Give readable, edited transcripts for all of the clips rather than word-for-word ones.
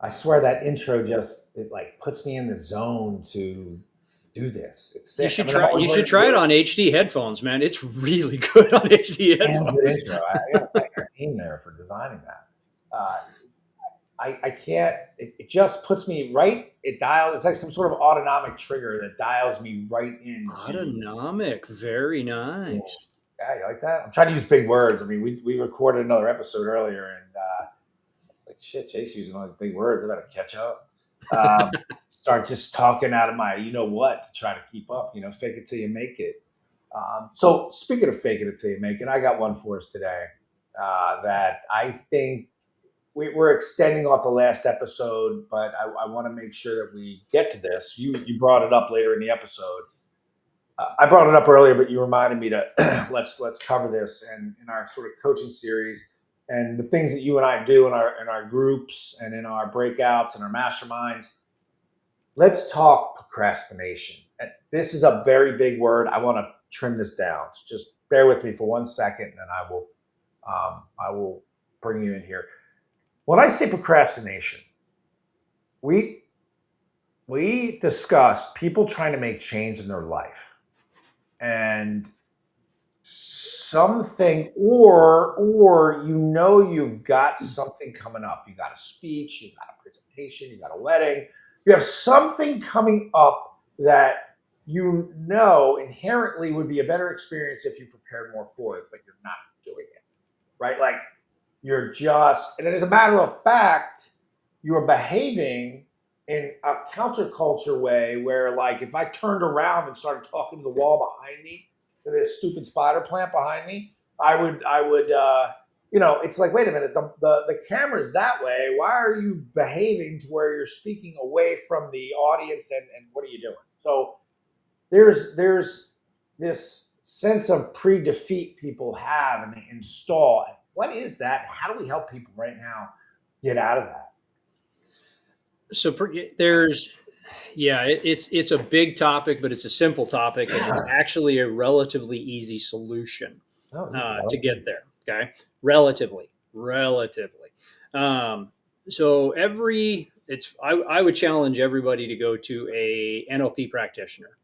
I swear that intro it like puts me in the zone to do this. It's You sick. I should mean, I'm try. always You should learning new try it words. on HD headphones, man. It's really good on HD Damn good headphones. intro. I got to thank our team there for designing that. Uh, I can't. It just puts me right. It dials. It's like some sort of autonomic trigger that dials me right into. Autonomic, very nice. Yeah, you like that? I'm trying to use big words. I mean, we recorded another episode earlier, and like shit, Chase using all these big words. I better catch up. Start just talking out of my you know what to try to keep up. You know, fake it till you make it. So speaking of faking it till you make it, I got one for us today that I think we're extending off the last episode, but I want to make sure that we get to this. You brought it up later in the episode. I brought it up earlier, but you reminded me to let's cover this and in our sort of coaching series and the things that you and I do in our groups and in our breakouts and our masterminds. Let's talk procrastination. And this is a very big word. I want to trim this down. So just bear with me for 1 second, and I will bring you in here. When I say procrastination, we discuss people trying to make change in their life and something or you know you've got something coming up. You got a speech, you got a presentation, you got a wedding, you have something coming up that you know inherently would be a better experience if you prepared more for it, but you're not doing it. Right? Like you're just, and as a matter of fact, you're behaving in a counterculture way where, like, if I turned around and started talking to the wall behind me, to this stupid spider plant behind me, I would, you know, it's like, wait a minute, the camera's that way. Why are you behaving to where you're speaking away from the audience and what are you doing? So there's this sense of pre-defeat people have and they install. What is that? How do we help people right now get out of that? So there's, yeah, it's a big topic, but it's a simple topic, and it's actually a relatively easy solution Oh, easy. to get there. Okay, relatively. So I would challenge everybody to go to a NLP practitioner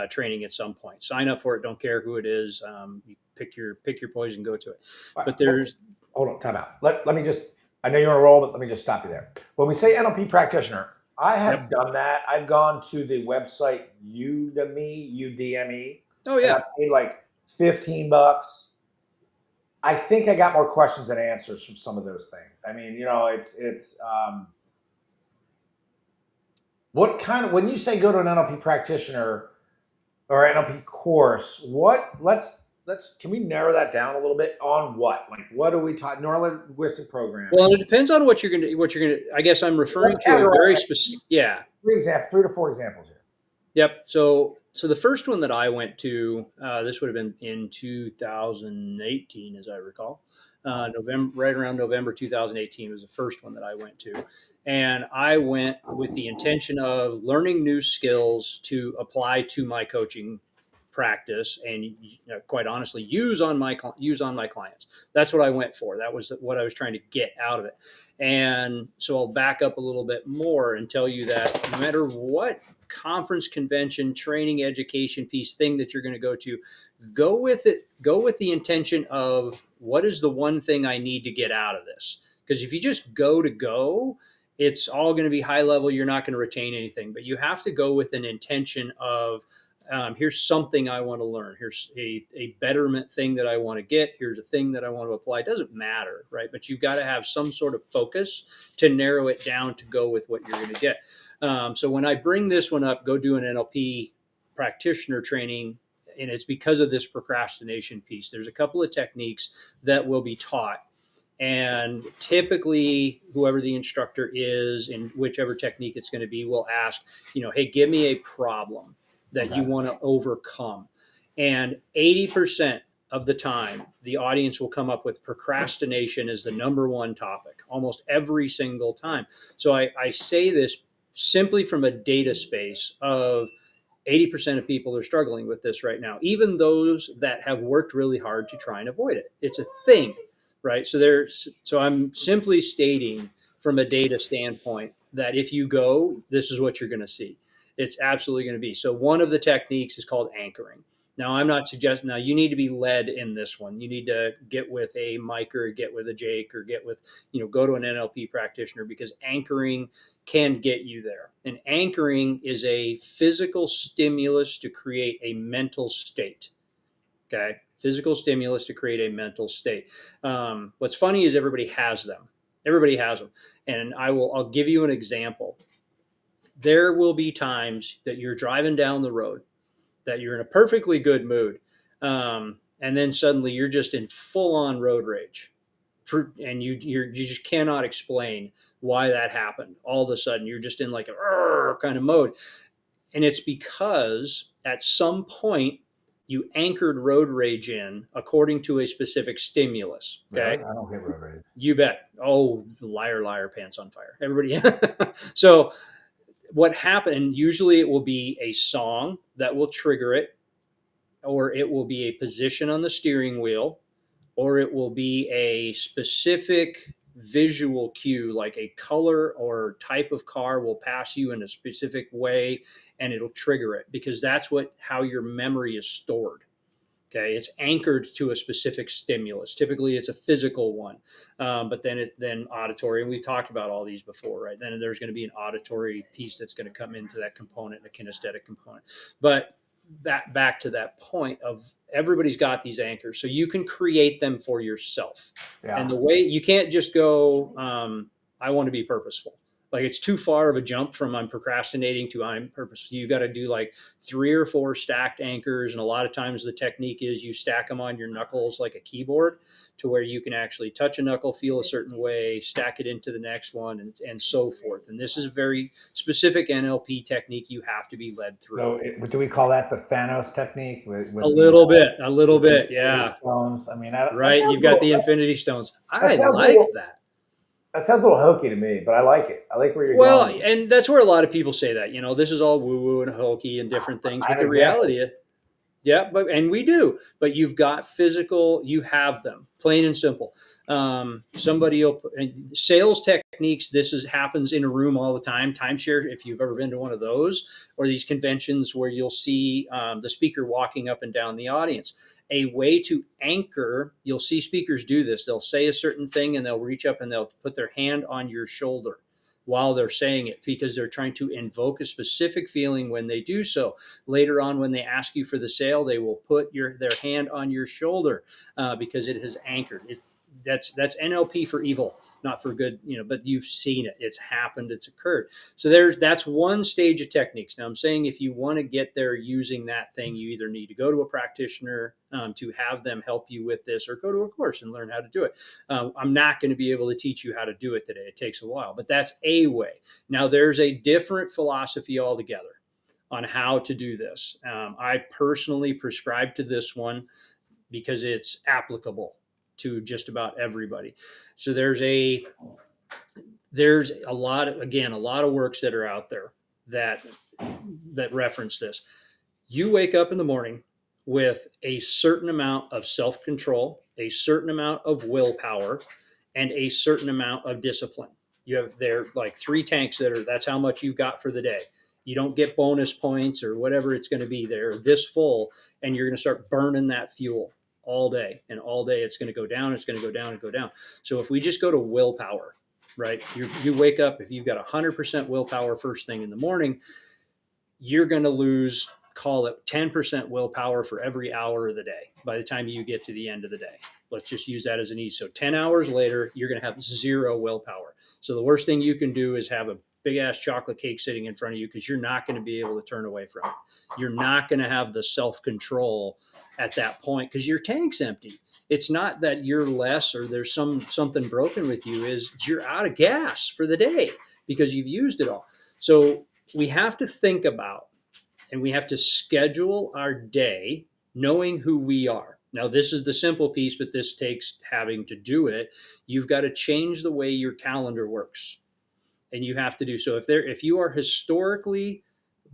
training at some point. Sign up for it. Don't care who it is. You pick your poison. Go to it. But there's Hold on, time out. Let me just, I know you're on a roll, but let me just stop you there. When we say NLP practitioner, I have done that. I've gone to the website Udemy, Oh and yeah. I paid like $15. I think I got more questions than answers from some of those things. I mean, you know, it's what kind of, when you say go to an NLP practitioner or NLP course, can we narrow that down a little bit on what? Like, what are we talking? Neurolinguistic programming. Well, it depends on what you're gonna. I guess I'm referring to a very specific. Yeah. 3 to 4 examples here. Yep. So the first one that I went to, this would have been in 2018, as I recall. November, right around November 2018 was the first one that I went to, and I went with the intention of learning new skills to apply to my coaching practice and, quite honestly, use on my clients. That's what I went for. That was what I was trying to get out of it. And so I'll back up a little bit more and tell you that no matter what conference, convention, training, education piece thing that you're going to go with it. Go with the intention of what is the one thing I need to get out of this? Because if you just go to go, it's all going to be high level. You're not going to retain anything, but you have to go with an intention of, here's something I want to learn. Here's a betterment thing that I want to get. Here's a thing that I want to apply. It doesn't matter, right? But you've got to have some sort of focus to narrow it down to go with what you're going to get. So when I bring this one up, go do an NLP practitioner training, and it's because of this procrastination piece. There's a couple of techniques that will be taught. And typically, whoever the instructor is in whichever technique it's going to be will ask, hey, give me a problem that you want to overcome. And 80% of the time, the audience will come up with procrastination as the number one topic almost every single time. So I say this simply from a data space of 80% of people are struggling with this right now, even those that have worked really hard to try and avoid it. It's a thing, right? So I'm simply stating from a data standpoint that if you go, this is what you're going to see. It's absolutely going to be. So one of the techniques is called anchoring. Now, I'm not suggesting, now you need to be led in this one. You need to get with a Mike or get with a Jake or get with, go to an NLP practitioner, because anchoring can get you there. And anchoring is a physical stimulus to create a mental state. Okay. Physical stimulus to create a mental state. What's funny is everybody has them. Everybody has them. And I'll give you an example. There will be times that you're driving down the road, that you're in a perfectly good mood. And then suddenly you're just in full on road rage. And you just cannot explain why that happened. All of a sudden, you're just in like a kind of mode. And it's because at some point you anchored road rage in according to a specific stimulus. Okay. Really? I don't get road rage. You bet. Oh, the liar, pants on fire. Everybody. So what happened, usually it will be a song that will trigger it, or it will be a position on the steering wheel, or it will be a specific visual cue, like a color or type of car will pass you in a specific way and it'll trigger it, because that's how your memory is stored. Okay, it's anchored to a specific stimulus. Typically, it's a physical one, but then auditory, and we've talked about all these before, right? Then there's going to be an auditory piece that's going to come into that component, a kinesthetic component. But back to that point of everybody's got these anchors, so you can create them for yourself. Yeah. And the way you can't just go, I want to be purposeful. Like, it's too far of a jump from I'm procrastinating to I'm purposeful. You got to do like 3 or 4 stacked anchors. And a lot of times the technique is you stack them on your knuckles like a keyboard, to where you can actually touch a knuckle, feel a certain way, stack it into the next one, and so forth. And this is a very specific NLP technique you have to be led through. So do we call that the Thanos technique? With a little bit, yeah. Stones. I mean, right. You've got the Infinity Stones. I like that. That sounds a little hokey to me, but I like it. I like where you're going. Well, and that's where a lot of people say that, this is all woo-woo and hokey and different things. But the reality is, yeah, and we do. But you've got physical, you have them, plain and simple. Sales techniques, happens in a room all the time. Timeshare, if you've ever been to one of those, or these conventions where you'll see the speaker walking up and down the audience. A way to anchor, you'll see speakers do this. They'll say a certain thing and they'll reach up and they'll put their hand on your shoulder while they're saying it, because they're trying to invoke a specific feeling when they do so. Later on, when they ask you for the sale, they will put their hand on your shoulder because it has anchored. That's NLP for evil, not for good, but you've seen it. It's happened. It's occurred. So that's one stage of techniques. Now, I'm saying if you want to get there using that thing, you either need to go to a practitioner to have them help you with this, or go to a course and learn how to do it. I'm not going to be able to teach you how to do it today. It takes a while, but that's a way. Now, there's a different philosophy altogether on how to do this. I personally prescribe to this one because it's applicable to just about everybody. So there's a lot of works that are out there that reference this. You wake up in the morning with a certain amount of self-control, a certain amount of willpower, and a certain amount of discipline. You have there like 3 tanks that's how much you've got for the day. You don't get bonus points or whatever it's going to be. They're this full, and you're going to start burning that fuel all day, and all day it's going to go down. It's going to go down and go down. So if we just go to willpower, right? You wake up, if you've got 100% willpower first thing in the morning, you're going to lose, call it 10% willpower for every hour of the day by the time you get to the end of the day. Let's just use that as an ease. So 10 hours later, you're going to have 0 willpower. So the worst thing you can do is have a big ass chocolate cake sitting in front of you, because you're not going to be able to turn away from it. You're not going to have the self-control at that point because your tank's empty. It's not that you're less or there's something broken with you, is you're out of gas for the day because you've used it all. So we have to think about, and we have to schedule our day knowing who we are. Now, this is the simple piece, but this takes having to do it. You've got to change the way your calendar works. And you have to do so. If you are historically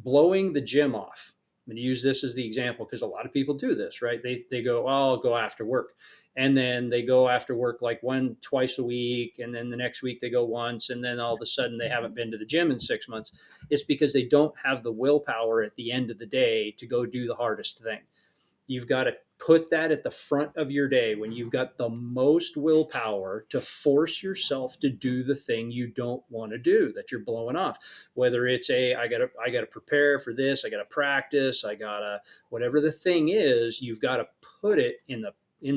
blowing the gym off, I'm going to use this as the example because a lot of people do this, right? They go, oh, I'll go after work. And then they go after work like twice a week. And then the next week they go once. And then all of a sudden they haven't been to the gym in 6 months. It's because they don't have the willpower at the end of the day to go do the hardest thing. You've got to put that at the front of your day when you've got the most willpower to force yourself to do the thing you don't want to do that you're blowing off. Whether it's I gotta prepare for this, I gotta practice, I gotta whatever the thing is, you've got to put it in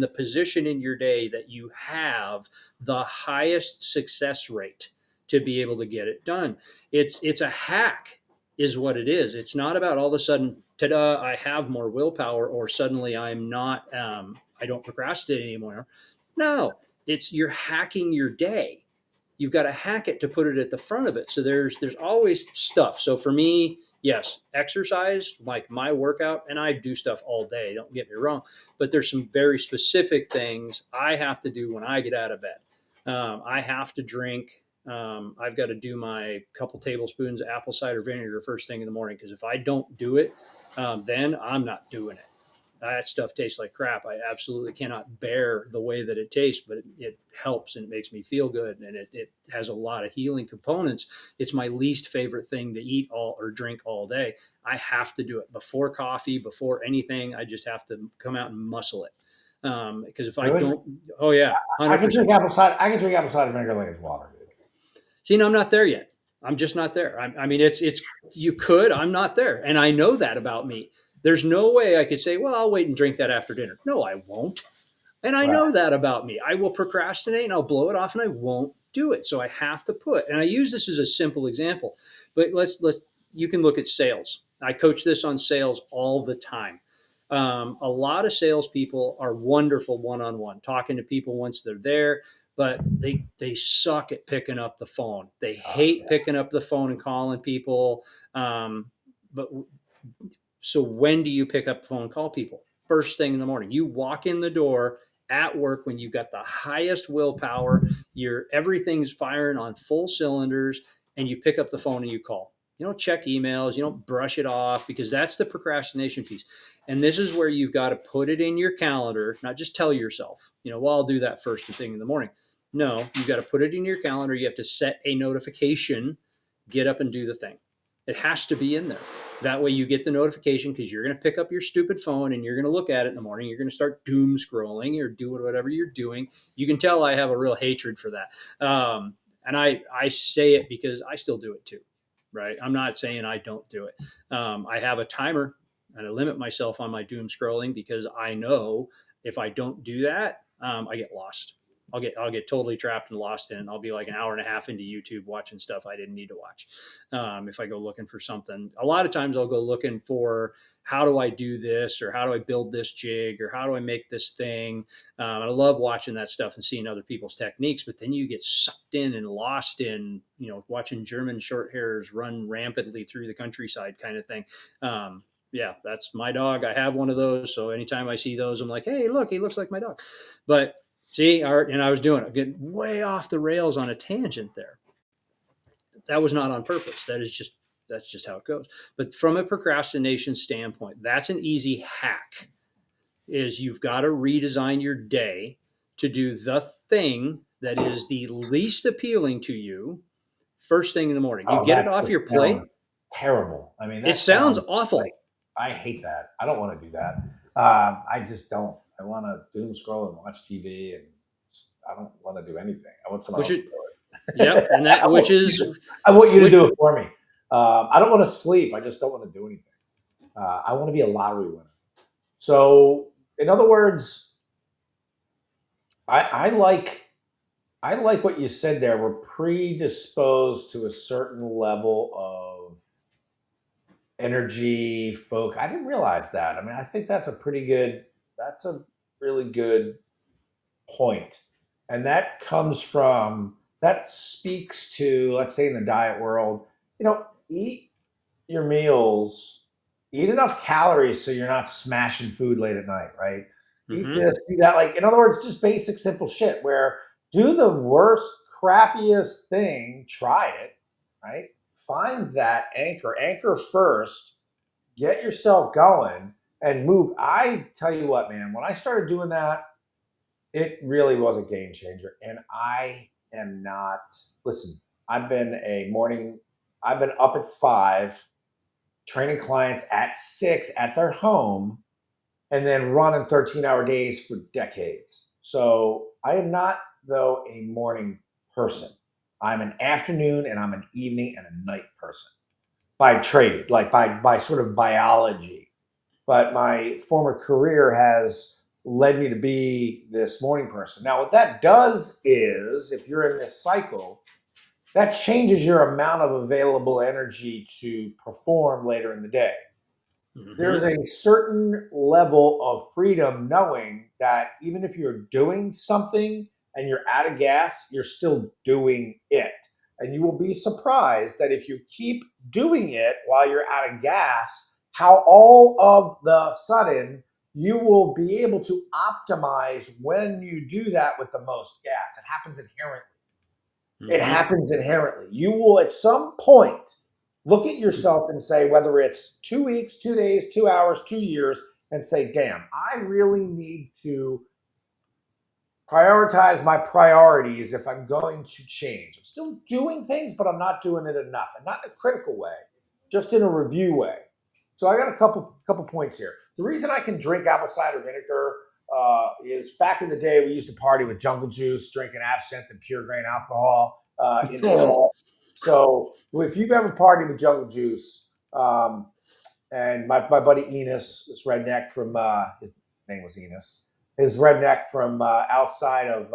the position in your day that you have the highest success rate to be able to get it done. It's a hack is what it is. It's not about all of a sudden, ta-da, I have more willpower, or suddenly I'm not, I don't procrastinate anymore. No, it's you're hacking your day. You've got to hack it to put it at the front of it. So there's always stuff. So for me, yes, exercise, like my workout, and I do stuff all day. Don't get me wrong, but there's some very specific things I have to do when I get out of bed. I have to drink. I've got to do my couple tablespoons of apple cider vinegar first thing in the morning because if I don't do it, then I'm not doing it. That stuff tastes like crap. I absolutely cannot bear the way that it tastes, but it helps and it makes me feel good, and it has a lot of healing components. It's my least favorite thing to eat all or drink all day. I have to do it before coffee, before anything. I just have to come out and muscle it. Because if I Really? don't, oh yeah, I can 100%. drink apple cider. I can drink apple cider vinegar like it's water, dude. See, no, I'm not there yet. I'm just not there. I mean, it's you could. I'm not there, and I know that about me. There's no way I could say, well, I'll wait and drink that after dinner. No, I won't. And I Right. know that about me. I will procrastinate and I'll blow it off and I won't do it. So I have to put, and I use this as a simple example, but let's you can look at sales. I coach this on sales all the time. A lot of salespeople are wonderful one-on-one, talking to people once they're there, but they suck at picking up the phone. They Oh, hate yeah. picking up the phone and calling people. But so when do you pick up the phone and call people? First thing in the morning. You walk in the door at work when you've got the highest willpower, everything's firing on full cylinders, and you pick up the phone and you call. You don't check emails, you don't brush it off because that's the procrastination piece. And this is where you've got to put it in your calendar, not just tell yourself, well, I'll do that first thing in the morning. No, you've got to put it in your calendar. You have to set a notification, get up and do the thing. It has to be in there. That way you get the notification because you're going to pick up your stupid phone and you're going to look at it in the morning. You're going to start doom scrolling or doing whatever you're doing. You can tell I have a real hatred for that. And I say it because I still do it too, right? I'm not saying I don't do it. I have a timer and I limit myself on my doom scrolling because I know if I don't do that, I get lost. I'll get totally trapped and lost in it. And I'll be like an hour and a half into YouTube watching stuff I didn't need to watch. If I go looking for something, a lot of times I'll go looking for how do I do this or how do I build this jig or how do I make this thing. I love watching that stuff and seeing other people's techniques, but then you get sucked in and lost in, watching German short hairs run rampantly through the countryside kind of thing. Yeah, that's my dog. I have one of those. So anytime I see those, I'm like, hey, look, he looks like my dog. But see, Art, and I was doing it, getting way off the rails on a tangent there. That was not on purpose. That's just how it goes. But from a procrastination standpoint, that's an easy hack. Is you've got to redesign your day to do the thing that is the least appealing to you first thing in the morning. You Oh, get it that off just your plate. sounds terrible. I mean, It that sounds sounds awful. like I hate that. I don't want to do that. I just don't. I want to doom scroll and watch TV, and I don't want to do anything. I want someone Which else is, to do yep, it. and that I want you to which do it for me. I don't want to sleep. I just don't want to do anything. I want to be a lottery winner. So, in other words, I like what you said there. We're predisposed to a certain level of energy, folk. I didn't realize that. I mean, I think that's a really good point. And that speaks to, let's say in the diet world, eat your meals, eat enough calories so you're not smashing food late at night, right? Eat mm-hmm. this, do that. Like, in other words, just basic, simple shit where do the worst, crappiest thing, try it, right? Find that anchor first, get yourself going and move. I tell you what, man, when I started doing that, it really was a game changer. And I am not, listen, I've been up at 5, training clients at 6 at their home, and then running 13-hour days for decades. So I am not, though, a morning person. I'm an afternoon and I'm an evening and a night person by trade, like by sort of biology. But my former career has led me to be this morning person. Now, what that does is, if you're in this cycle, that changes your amount of available energy to perform later in the day. There's a certain level of freedom knowing that even if you're doing something and you're out of gas, you're still doing it. And you will be surprised that if you keep doing it while you're out of gas, how all of the sudden you will be able to optimize when you do that with the most gas. It happens inherently. It happens inherently. You will at some point look at yourself and say, whether it's 2 weeks, 2 days, 2 hours, 2 years, and say, damn, I really need to prioritize my priorities if I'm going to change. I'm still doing things, but I'm not doing it enough. And not in a critical way, just in a review way. So I got a couple points here. The reason I can drink apple cider vinegar is back in the day, we used to party with Jungle Juice, drinking absinthe and pure grain alcohol in the fall. So if you've ever partied with Jungle Juice, and my buddy Enos, this redneck from, his name was Enos, his redneck from outside of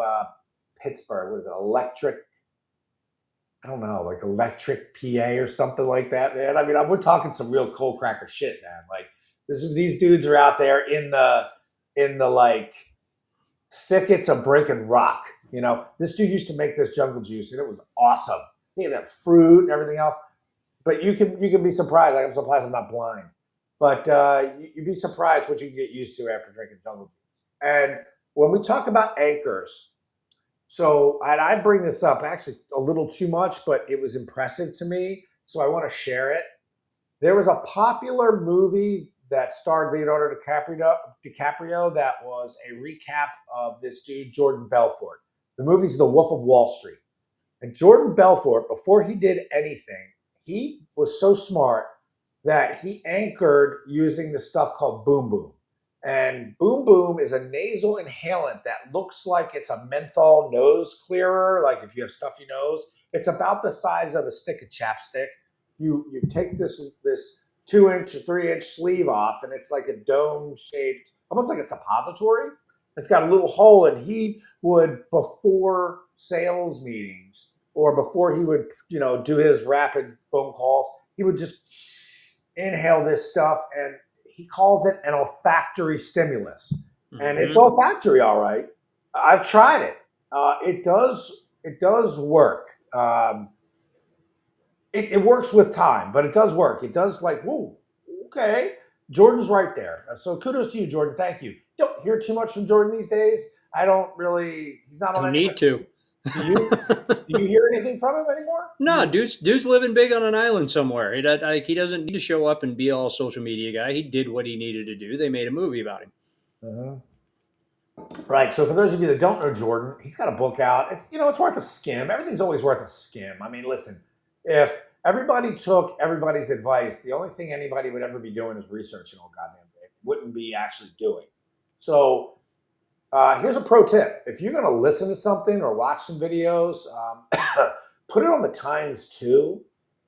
Pittsburgh, what is it, Electric PA or something like that, man. I mean, we're talking some real cold cracker shit, man. Like these dudes are out there in the like thickets of breaking rock. You know, this dude used to make this Jungle Juice, and it was awesome. He had fruit and everything else. But you can be surprised. Like, I'm surprised I'm not blind. But you'd be surprised what you can get used to after drinking Jungle Juice. And when we talk about anchors, so I bring this up actually a little too much, but it was impressive to me, so I want to share it. There was a popular movie that starred Leonardo DiCaprio that was a recap of this dude, Jordan Belfort. The movie's The Wolf of Wall Street. And Jordan Belfort, before he did anything, he was so smart that he anchored using this stuff called Boom Boom. And Boom Boom is a nasal inhalant that looks like it's a menthol nose clearer, like if you have stuffy nose. It's about the size of a stick of chapstick. You take this 2-inch or 3-inch sleeve off, and it's like a dome-shaped, almost like a suppository. It's got a little hole, and he would, before sales meetings or before he would, do his rapid phone calls, he would just inhale this stuff, and he calls it an olfactory stimulus. And it's olfactory, all right. I've tried it. It does work. It works with time, but it does work. It does, like, whoa, okay. Jordan's right there. So kudos to you, Jordan. Thank you. Don't hear too much from Jordan these days. He's not on Don't any. need to. Do you hear anything from him anymore? No, dude's living big on an island somewhere. He doesn't need to show up and be all social media guy. He did what he needed to do. They made a movie about him. Right. So for those of you that don't know Jordan, he's got a book out. It's worth a skim. Everything's always worth a skim. I mean, listen, if everybody took everybody's advice, the only thing anybody would ever be doing is researching all goddamn day. Wouldn't be actually doing. So here's a pro tip. If you're going to listen to something or watch some videos, put it on the ×2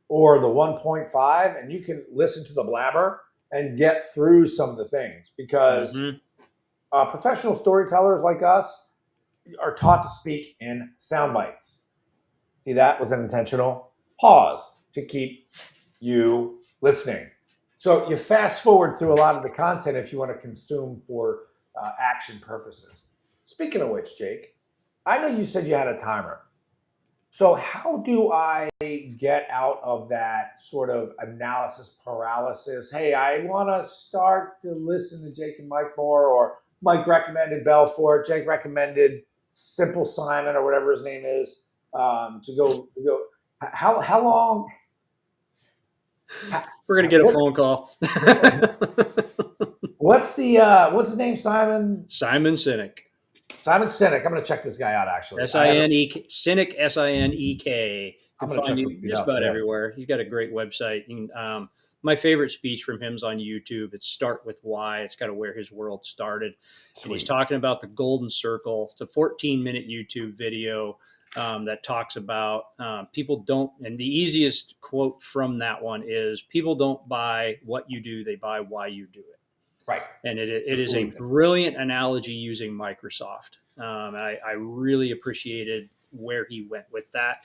or the 1.5, and you can listen to the blabber and get through some of the things, because professional storytellers like us are taught to speak in sound bites. See, that was an intentional pause to keep you listening. So you fast forward through a lot of the content if you want to consume for action purposes. Speaking of which, Jake, I know you said you had a timer. So how do I get out of that sort of analysis paralysis? Hey, I want to start to listen to Jake and Mike more, or Mike recommended Belfort, Jake recommended Simple Simon or whatever his name is, to go. How long? We're gonna get a phone call. What's his name? Simon Sinek. Simon Sinek. I'm gonna check this guy out. Actually, Sinek, Sinek, Sinek. I'm Can gonna find check you this dude just out about today. everywhere. He's got a great website. My favorite speech from him is on YouTube. It's Start With Why. It's kind of where his world started. And he's Sweet. talking about the golden circle. It's a 14-minute YouTube video that talks about people don't, and the easiest quote from that one is people don't buy what you do, they buy why you do it. Right. And it is a brilliant analogy using Microsoft. I really appreciated where he went with that.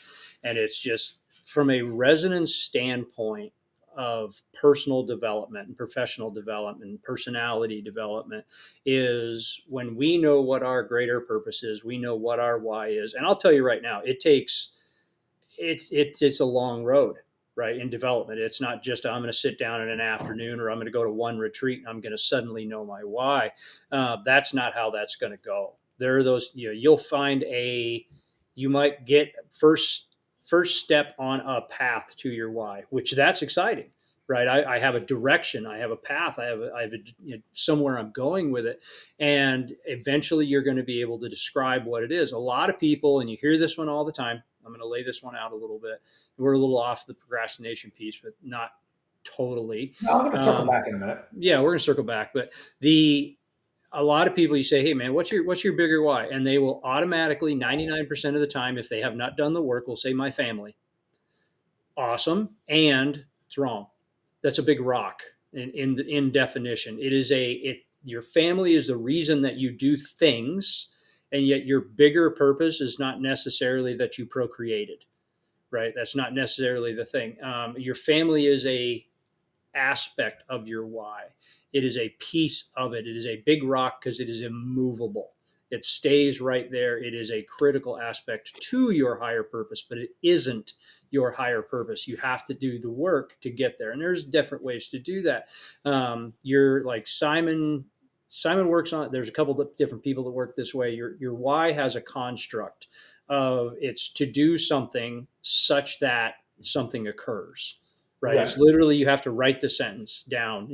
And it's just from a resonance standpoint of personal development and professional development and personality development is when we know what our greater purpose is, we know what our why is. And I'll tell you right now, it's a long road, right, in development. It's not just I'm going to sit down in an afternoon or I'm going to go to one retreat and I'm going to suddenly know my why. That's not how that's going to go. There are those, you'll find you might get first step on a path to your why, which that's exciting, right? I have a direction, I have a path, I have somewhere I'm going with it, and eventually you're going to be able to describe what it is. A lot of people, and you hear this one all the time. I'm going to lay this one out a little bit. We're a little off the procrastination piece, but not totally. No, I'm gonna circle back in a minute. Yeah, we're going to circle back, but a lot of people, you say, hey man, what's your bigger why? And they will automatically 99% of the time, if they have not done the work, will say my family. Awesome. And it's wrong. That's a big rock in definition. Your family is the reason that you do things, and yet your bigger purpose is not necessarily that you procreated, right? That's not necessarily the thing. Your family is a aspect of your why. It is a piece of it. It is a big rock because it is immovable. It stays right there. It is a critical aspect to your higher purpose, but it isn't your higher purpose. You have to do the work to get there. And there's different ways to do that. You're like Simon. Simon works on it. There's a couple of different people that work this way. Your why has a construct of it's to do something such that something occurs, right? Okay. It's literally you have to write the sentence down.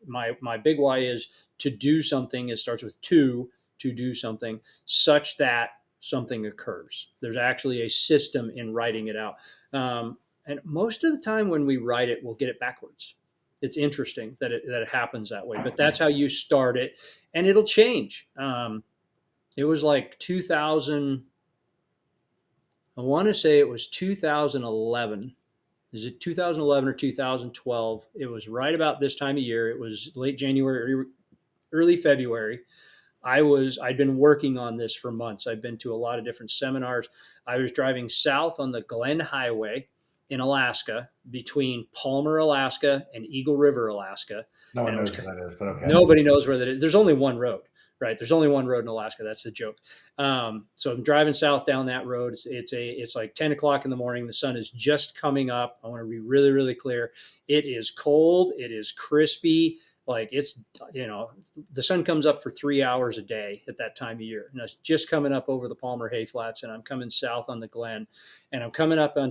My big why is to do something. It starts with to do something such that something occurs. There's actually a system in writing it out. And most of the time when we write it, we'll get it backwards. It's interesting that it happens that way, but that's how you start it, and it'll change. It was like 2000. I want to say it was 2011. Is it 2011 or 2012? It was right about this time of year. It was late January, early February. I'd been working on this for months. I'd been to a lot of different seminars. I was driving south on the Glen Highway in Alaska, between Palmer, Alaska and Eagle River, Alaska. No one And it knows was, what that is, but okay. nobody knows where that is. There's only one road, right? There's only one road in Alaska. That's the joke. So I'm driving south down that road. It's like 10 o'clock in the morning. The sun is just coming up. I want to be really, really clear. It is cold. It is crispy. Like the sun comes up for 3 hours a day at that time of year. And it's just coming up over the Palmer Hay Flats, and I'm coming south on the Glen, and I'm coming up on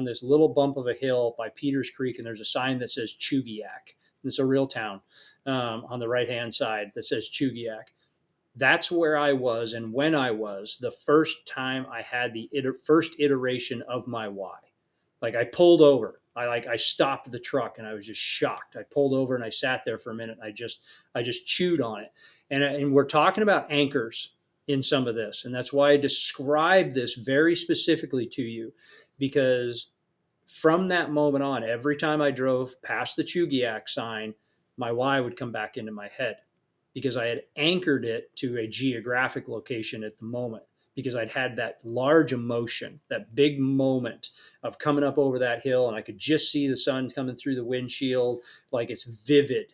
this little bump of a hill by Peters Creek, and there's a sign that says Chugiak. It's a real town on the right-hand side that says Chugiak. That's where I was, and when I was, the first time I had the first iteration of my why. Like I pulled over. I stopped the truck and I was just shocked. I pulled over and I sat there for a minute. And I just chewed on it. And we're talking about anchors in some of this. And that's why I describe this very specifically to you, because from that moment on, every time I drove past the Chugiak sign, my why would come back into my head, because I had anchored it to a geographic location at the moment, because I'd had that large emotion, that big moment of coming up over that hill, and I could just see the sun coming through the windshield. Like it's vivid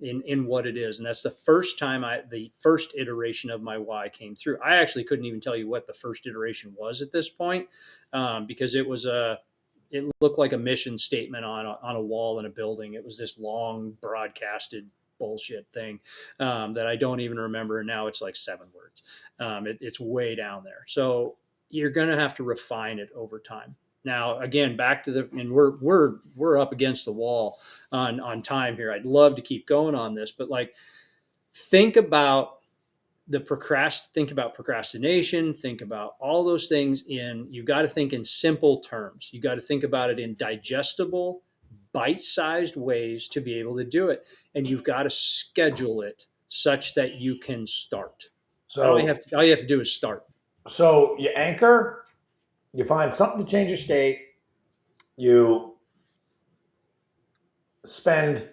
in what it is. And that's the first time the first iteration of my why came through. I actually couldn't even tell you what the first iteration was at this point, because it looked like a mission statement on a wall in a building. It was this long broadcasted bullshit thing that I don't even remember. And now it's like 7 words. It's way down there. So you're going to have to refine it over time. Now, again, back to and we're up against the wall on time here. I'd love to keep going on this, but like, think about think about procrastination, think about all those things you've got to think in simple terms. You got to think about it in digestible, bite-sized ways to be able to do it. And you've got to schedule it such that you can start. So All you have to do is start. so you anchor, you find something to change your state, you spend,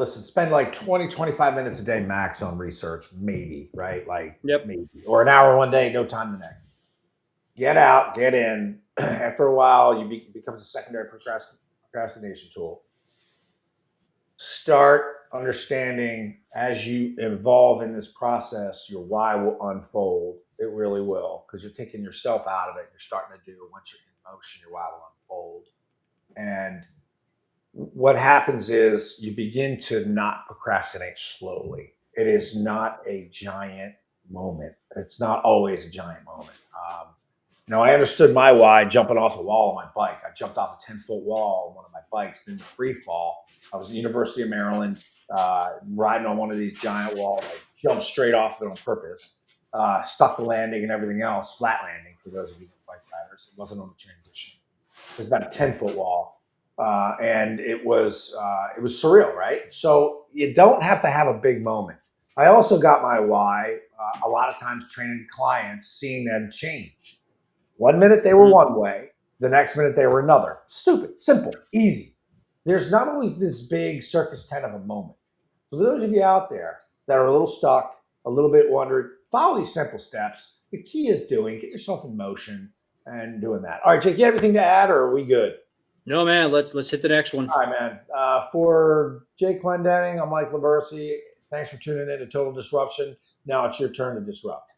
spend like 20, 25 minutes a day max on research, maybe, right? Like Yep. maybe, or an hour one day, no time the next. Get out, get in. After a while, it becomes a secondary procrastination tool. Start understanding as you evolve in this process, your why will unfold. It really will, because you're taking yourself out of it. You're starting to do, once you're in motion, your why will unfold. And what happens is you begin to not procrastinate slowly. It is not a giant moment. It's not always a giant moment. I understood my why jumping off a wall on my bike. I jumped off a 10-foot wall on one of my bikes, then the free fall. I was at the University of Maryland, riding on one of these giant walls. I jumped straight off of it on purpose, stuck the landing and everything else, flat landing for those of you bike riders. It wasn't on the transition. It was about a 10-foot wall. And it was surreal, right? So you don't have to have a big moment. I also got my why a lot of times training clients, seeing them change. 1 minute they were one way, the next minute they were another. Stupid, simple, easy. There's not always this big circus tent of a moment. So for those of you out there that are a little stuck, a little bit wondering, follow these simple steps. The key is get yourself in motion and doing that. All right, Jake, you have anything to add, or are we good? No, man, let's hit the next one. All right, man. For Jake Clendenning, I'm Mike Libercci. Thanks for tuning in to Total Disruption. Now it's your turn to disrupt.